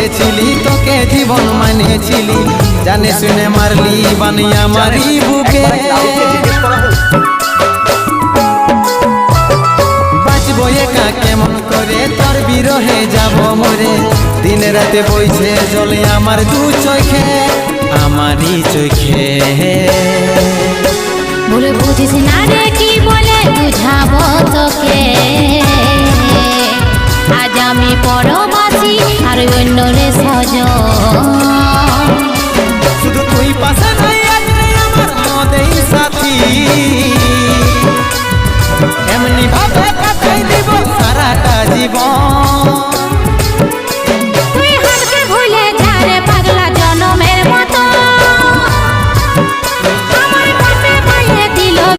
গেছিলি তোকে জীবন মানেছিলি, জানে শুনে মারলি বানিয়া মারি বুকে। বাঁচবো একা কেমন করে তোর বিরহে যাব মরে, দিনে রাতে বইছে জলে আমার দু চোখে, আমারই চোখে। বলে বুঝিস না রে কি বলে বুঝাবো তোকে, আজ আমি পরবাসী আর অন্য রে সজন। শুধু তুই পাশে নাই আজ আমার মদেই সাথী।